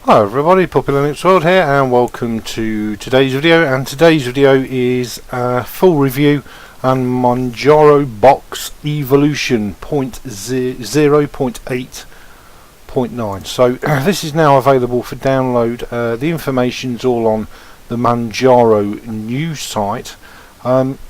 Hello everybody, Puppy Linux World here, and welcome to today's video. And today's video is a full review on Manjaro Box Evolution 0.8.9. So this is now available for download. The information's all on the Manjaro news site. And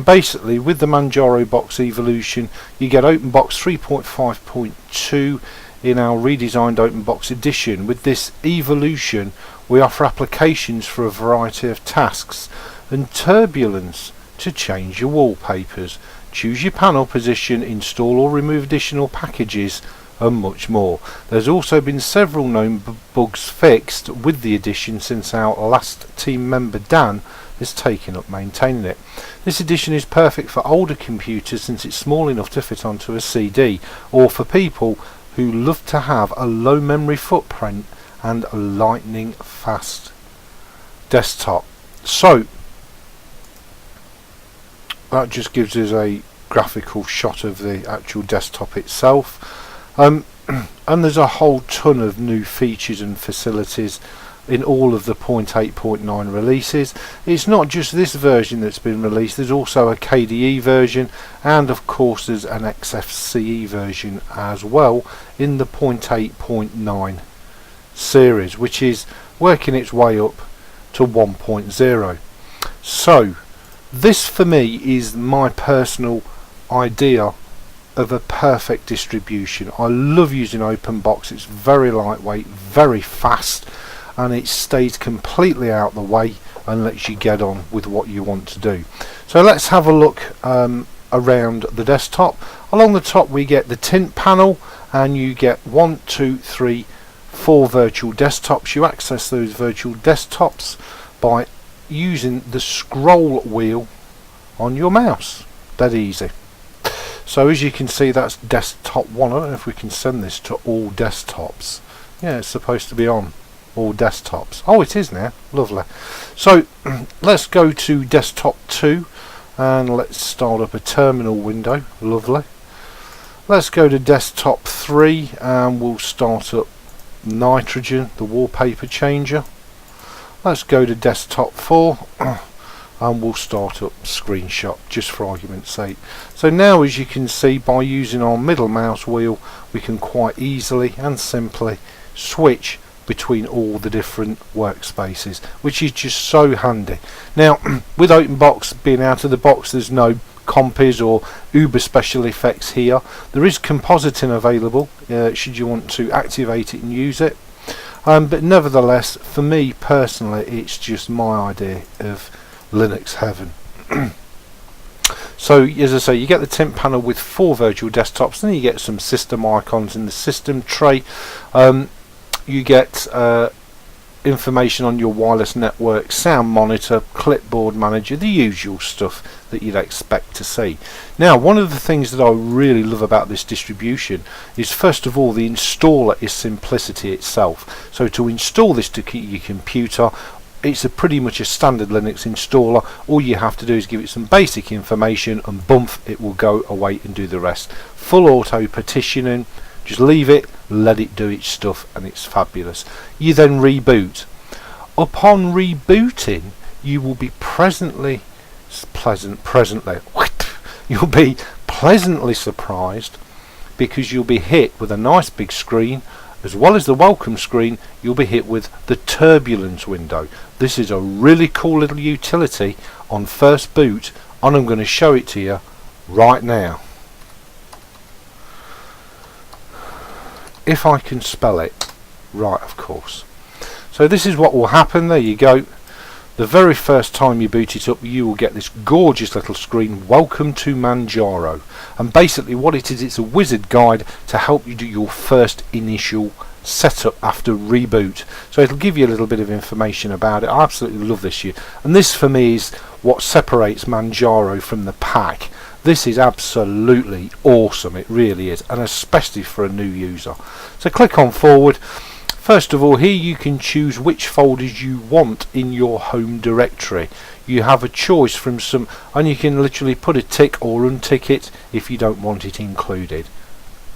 basically with the Manjaro Box Evolution you get OpenBox 3.5.2 in our redesigned OpenBox edition. With this evolution we offer applications for a variety of tasks and turbulence to change your wallpapers, choose your panel position, install or remove additional packages and much more. There's also been several known bugs fixed with the edition since our last team member Dan has taken up maintaining it. This edition is perfect for older computers since it's small enough to fit onto a CD, or for people who love to have a low memory footprint and a lightning fast desktop. So that just gives us a graphical shot of the actual desktop itself, and there's a whole ton of new features and facilities in all of the 0.8.9 releases. It's not just this version that's been released, there's also a KDE version, and of course there's an XFCE version as well in the 0.8.9 series, which is working its way up to 1.0. So this for me is my personal idea of a perfect distribution. I love using OpenBox. It's very lightweight, very fast, and it stays completely out the way and lets you get on with what you want to do. So let's have a look around the desktop. Along the top we get the tint panel, and you get 4 virtual desktops. You access those virtual desktops by using the scroll wheel on your mouse. Dead easy. So as you can see, that's desktop 1. I don't know if we can send this to all desktops. Yeah, it's supposed to be on all desktops. Oh, it is now. Lovely. So let's go to desktop 2 and let's start up a terminal window. Lovely. Let's go to desktop 3 and we'll start up Nitrogen, the wallpaper changer. Let's go to desktop 4 and we'll start up Screenshot, just for argument's sake. So now, as you can see, by using our middle mouse wheel we can quite easily and simply switch between all the different workspaces, which is just so handy. Now with OpenBox being out of the box, there's no Compiz or Uber special effects here. There is compositing available should you want to activate it and use it, but nevertheless for me personally it's just my idea of Linux heaven. So as I say, you get the tint panel with 4 virtual desktops, then you get some system icons in the system tray. You get information on your wireless network, sound monitor, clipboard manager, the usual stuff that you'd expect to see. Now, one of the things that I really love about this distribution is, first of all, the installer is simplicity itself. So to install this to your computer, it's pretty much a standard Linux installer. All you have to do is give it some basic information and bump, it will go away and do the rest. Full auto partitioning. Just leave it, let it do its stuff, and it's fabulous. You then reboot. Upon rebooting, you will be you'll be pleasantly surprised, because you'll be hit with a nice big screen. As well as the welcome screen, you'll be hit with the turbulence window. This is a really cool little utility on first boot, and I'm going to show it to you right now. If I can spell it right, of course. So this is what will happen. There you go. The very first time you boot it up, you will get this gorgeous little screen, welcome to Manjaro. And basically what it is, it's a wizard guide to help you do your first initial setup after reboot. So it'll give you a little bit of information about it. I absolutely love this here. And this for me is what separates Manjaro from the pack. This is absolutely awesome, it really is, and especially for a new user. So click on forward. First of all, here you can choose which folders you want in your home directory. You have a choice from some, and you can literally put a tick or untick it if you don't want it included.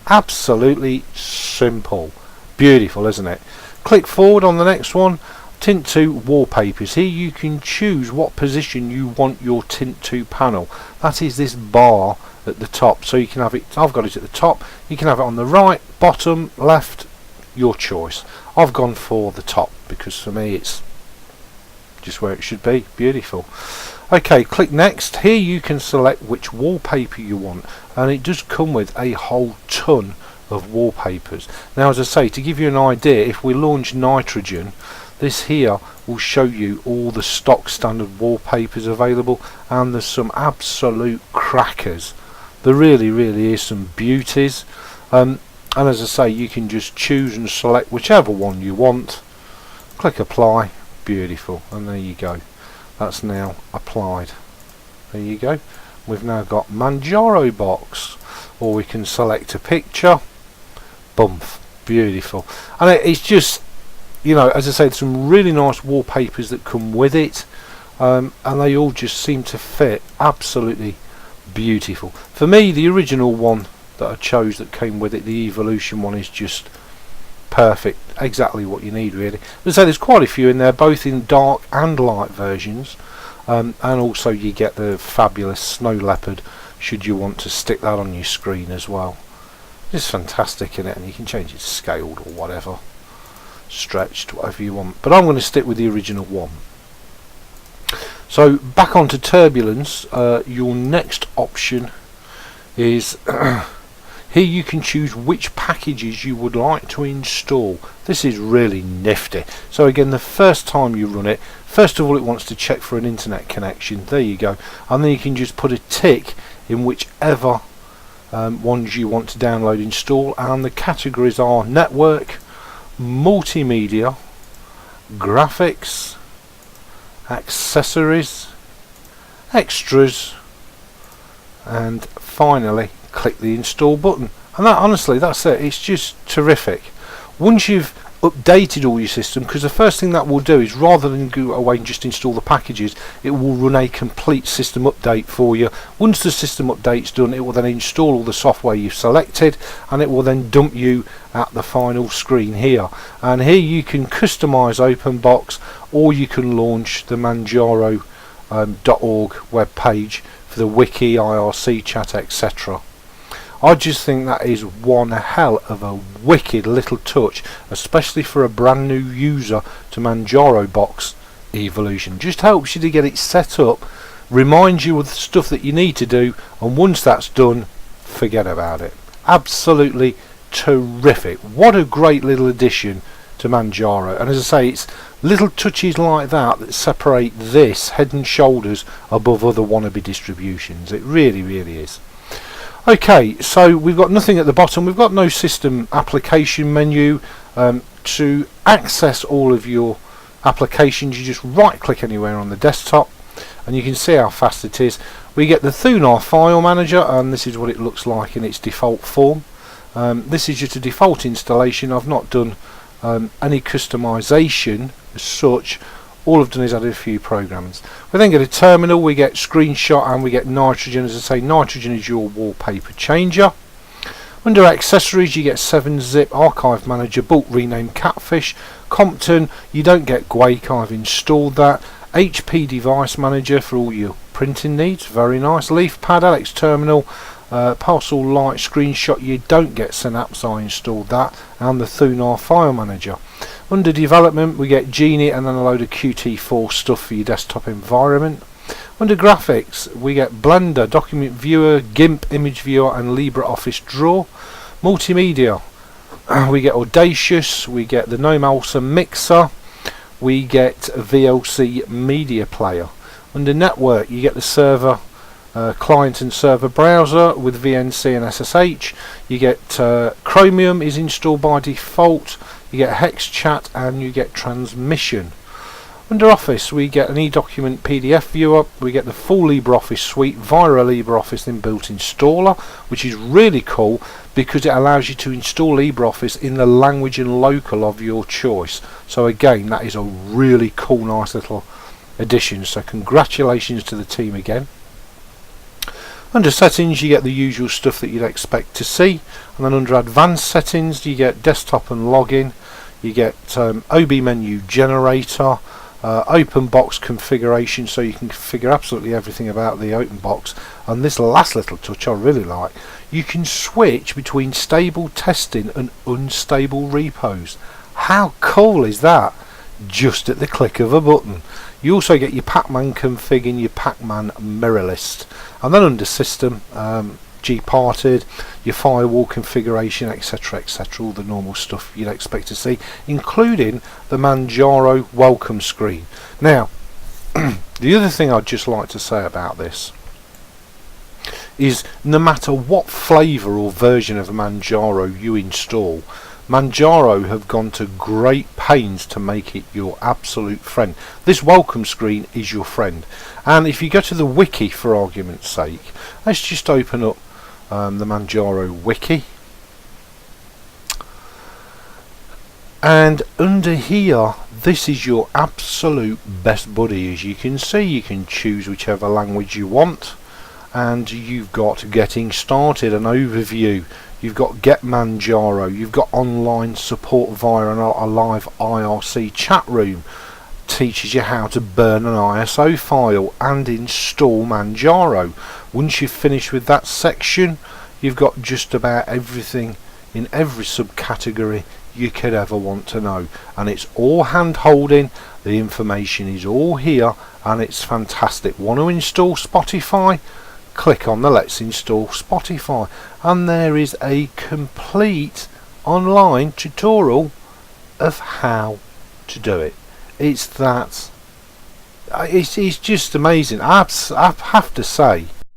Absolutely simple. Beautiful, isn't it? Click forward on the next one. Tint 2 wallpapers. Here you can choose what position you want your Tint 2 panel. That is this bar at the top. So you can have it, I've got it at the top, you can have it on the right, bottom, left, your choice. I've gone for the top because for me it's just where it should be. Beautiful. Okay, click next. Here you can select which wallpaper you want, and it does come with a whole ton of wallpapers. Now, as I say, to give you an idea, if we launch nitrogen, this here will show you all the stock standard wallpapers available, and there's some absolute crackers. There really is some beauties, and as I say, you can just choose and select whichever one you want. Click apply. Beautiful, and there you go. That's now applied. There you go. We've now got Manjaro box, or we can select a picture. Bump. Beautiful. And it's just, you know, as I said, some really nice wallpapers that come with it, and they all just seem to fit absolutely beautiful. For me, the original one that I chose that came with it, the Evolution one, is just perfect, exactly what you need really. As I say, there's quite a few in there, both in dark and light versions, and also you get the fabulous Snow Leopard should you want to stick that on your screen as well. It's fantastic in it, and you can change it to scaled or whatever, stretched, whatever you want, but I'm going to stick with the original one. So back onto Turbulence. Your next option is here you can choose which packages you would like to install. This is really nifty. So again, the first time you run it, first of all it wants to check for an internet connection. There you go, and then you can just put a tick in whichever ones you want to download, install, and the categories are network, multimedia, graphics, accessories, extras, and finally click the install button. And that, honestly, that's it. It's just terrific. Once you've updated all your system, because the first thing that will do is, rather than go away and just install the packages, it will run a complete system update for you. Once the system update's done, it will then install all the software you've selected, and it will then dump you at the final screen here. And here you can customize OpenBox, or you can launch the Manjaro .org web page for the wiki, IRC chat, etc. I just think that is one hell of a wicked little touch, especially for a brand new user to Manjaro Box Evolution. Just helps you to get it set up, reminds you of the stuff that you need to do, and once that's done, forget about it. Absolutely terrific. What a great little addition to Manjaro. And as I say, it's little touches like that that separate this head and shoulders above other wannabe distributions. It really is. Okay, so we've got nothing at the bottom. We've got no system application menu. To access all of your applications, you just right click anywhere on the desktop and you can see how fast it is. We get the Thunar file manager, and this is what it looks like in its default form. This is just a default installation. I've not done any customization as such. All I've done is added a few programs. We then get a terminal, we get screenshot, and we get nitrogen. As I say, nitrogen is your wallpaper changer. Under accessories, you get 7-zip, archive manager, bulk rename, catfish, Compton. You don't get Quake, I've installed that. HP device manager for all your printing needs, very nice. LeafPad, Alex terminal, parcel light, screenshot. You don't get Synapse, I installed that, and the Thunar file manager. Under development, we get Genie and then a load of Qt4 stuff for your desktop environment. Under graphics, we get Blender, document viewer, GIMP image viewer, and LibreOffice Draw. Multimedia, we get Audacious, we get the Gnome Alsa mixer, we get VLC media player. Under network, you get the server, client and server browser with VNC and SSH. You get Chromium is installed by default. You get Hex Chat, and you get Transmission. Under Office, we get an eDocument PDF viewer. We get the full LibreOffice suite via a LibreOffice inbuilt installer, which is really cool because it allows you to install LibreOffice in the language and local of your choice. So again, that is a really cool, nice little addition. So congratulations to the team again. Under settings, you get the usual stuff that you'd expect to see, and then under advanced settings, you get desktop and login. You get OB menu generator, open box configuration, so you can configure absolutely everything about the open box. And this last little touch I really like, you can switch between stable testing and unstable repos. How cool is that? Just at the click of a button. You also get your Pac-Man config and your Pac-Man mirror list, and then under system, G-parted, your firewall configuration, etc, etc, all the normal stuff you'd expect to see, including the Manjaro welcome screen. Now the other thing I'd just like to say about this is, no matter what flavour or version of Manjaro you install, Manjaro have gone to great pains to make it your absolute friend. This welcome screen is your friend, and if you go to the wiki, for argument's sake, let's just open up the Manjaro wiki, and under here this is your absolute best buddy. As you can see, you can choose whichever language you want, and you've got getting started, an overview, you've got get Manjaro, you've got online support via a live IRC chat room, teaches you how to burn an ISO file and install Manjaro. Once you've finished with that section, you've got just about everything in every subcategory you could ever want to know, and it's all hand holding, the information is all here, and it's fantastic. Want to install Spotify? Click on the Let's Install Spotify, and there is a complete online tutorial of how to do it. It's just amazing. I have to say,